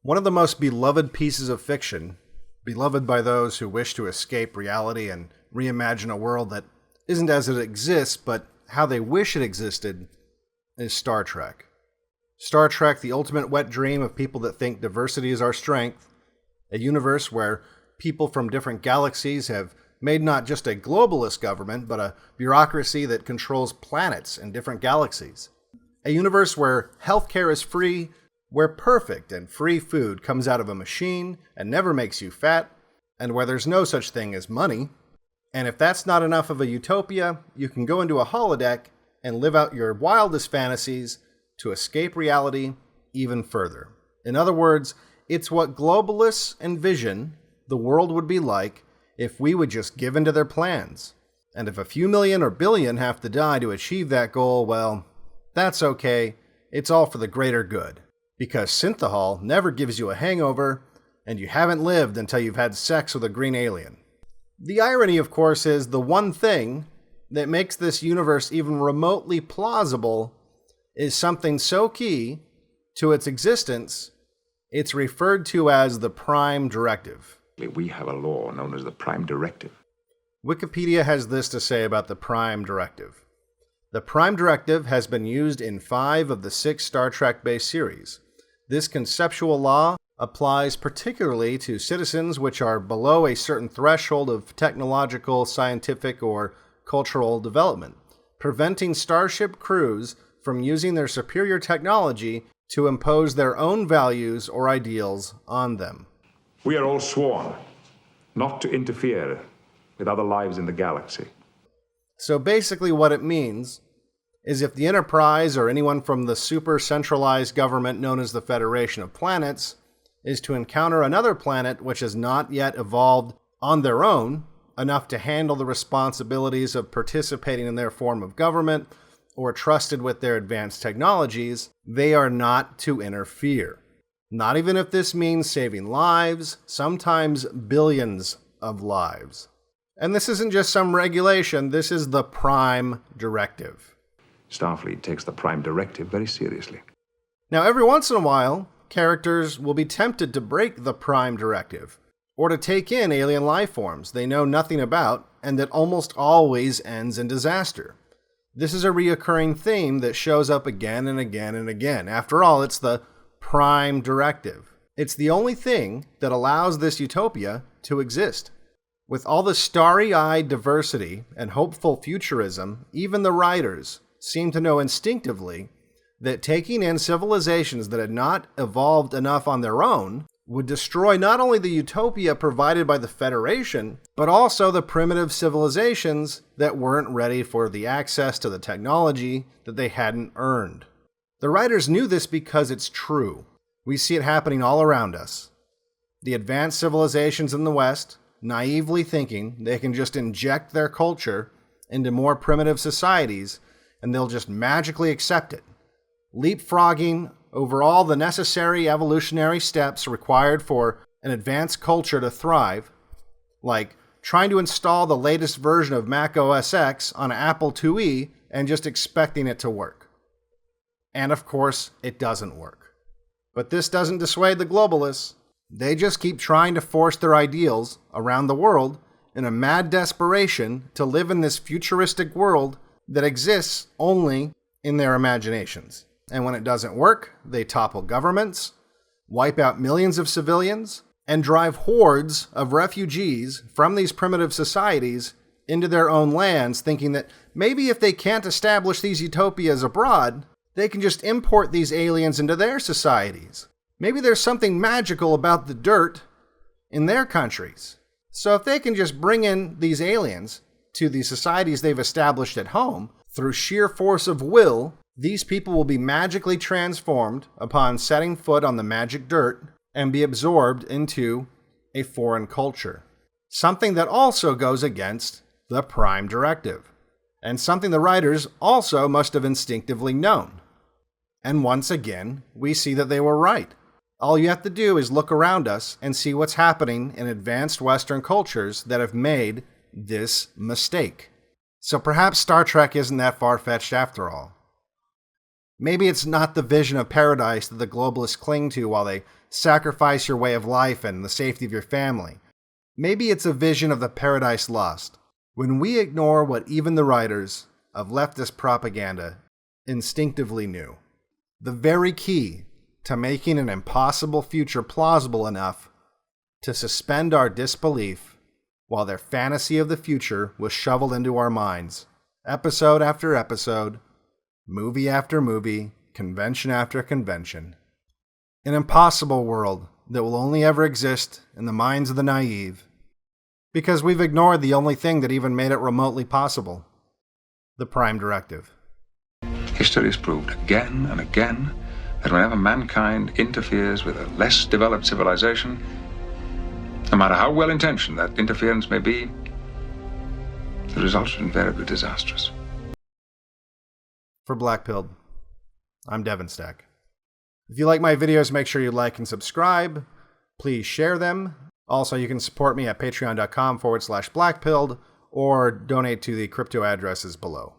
One of the most beloved pieces of fiction, beloved by those who wish to escape reality and reimagine a world that isn't as it exists, but how they wish it existed, is Star Trek. Star Trek, the ultimate wet dream of people that think diversity is our strength, a universe where people from different galaxies have made not just a globalist government, but a bureaucracy that controls planets in different galaxies. A universe where healthcare is free, where perfect and free food comes out of a machine and never makes you fat, and where there's no such thing as money. And if that's not enough of a utopia, you can go into a holodeck and live out your wildest fantasies to escape reality even further. In other words, it's what globalists envision the world would be like if we would just give in to their plans. And if a few million or billion have to die to achieve that goal, well, that's okay. It's all for the greater good. Because synthahol never gives you a hangover, and you haven't lived until you've had sex with a green alien. The irony, of course, is the one thing that makes this universe even remotely plausible is something so key to its existence, it's referred to as the Prime Directive. We have a law known as the Prime Directive. Wikipedia has this to say about the Prime Directive. The Prime Directive has been used in 5 of the 6 Star Trek-based series. This conceptual law applies particularly to citizens which are below a certain threshold of technological, scientific, or cultural development, preventing starship crews from using their superior technology to impose their own values or ideals on them. We are all sworn not to interfere with other lives in the galaxy. So basically what it means is if the Enterprise or anyone from the super centralized government known as the Federation of Planets is to encounter another planet which has not yet evolved on their own enough to handle the responsibilities of participating in their form of government or trusted with their advanced technologies, they are not to interfere. Not even if this means saving lives, sometimes billions of lives. And this isn't just some regulation, this is the Prime Directive. Starfleet takes the Prime Directive very seriously. Now, every once in a while, characters will be tempted to break the Prime Directive, or to take in alien life forms they know nothing about, and that almost always ends in disaster. This is a reoccurring theme that shows up again and again and again. After all, it's the Prime Directive. It's the only thing that allows this utopia to exist. With all the starry-eyed diversity and hopeful futurism, even the writers seem to know instinctively that taking in civilizations that had not evolved enough on their own would destroy not only the utopia provided by the Federation, but also the primitive civilizations that weren't ready for the access to the technology that they hadn't earned. The writers knew this because it's true. We see it happening all around us. The advanced civilizations in the West, naively thinking they can just inject their culture into more primitive societies and they'll just magically accept it, leapfrogging over all the necessary evolutionary steps required for an advanced culture to thrive, like trying to install the latest version of Mac OS X on an Apple IIe and just expecting it to work. And of course, it doesn't work. But this doesn't dissuade the globalists. They just keep trying to force their ideals around the world in a mad desperation to live in this futuristic world that exists only in their imaginations. And when it doesn't work, they topple governments, wipe out millions of civilians, and drive hordes of refugees from these primitive societies into their own lands, thinking that maybe if they can't establish these utopias abroad, they can just import these aliens into their societies. Maybe there's something magical about the dirt in their countries. So if they can just bring in these aliens to the societies they've established at home, through sheer force of will, these people will be magically transformed upon setting foot on the magic dirt and be absorbed into a foreign culture. Something that also goes against the Prime Directive, and something the writers also must have instinctively known. And once again, we see that they were right. All you have to do is look around us and see what's happening in advanced Western cultures that have made this mistake. So perhaps Star Trek isn't that far-fetched after all. Maybe it's not the vision of paradise that the globalists cling to while they sacrifice your way of life and the safety of your family. Maybe it's a vision of the paradise lost, when we ignore what even the writers of leftist propaganda instinctively knew. The very key to making an impossible future plausible enough to suspend our disbelief while their fantasy of the future was shoveled into our minds, episode after episode, movie after movie, convention after convention. An impossible world that will only ever exist in the minds of the naive, because we've ignored the only thing that even made it remotely possible: the Prime Directive. History has proved again and again that whenever mankind interferes with a less developed civilization, no matter how well-intentioned that interference may be, the results are invariably disastrous. For BlackPilled, I'm Devin Stack. If you like my videos, make sure you like and subscribe. Please share them. Also, you can support me at patreon.com/BlackPilled or donate to the crypto addresses below.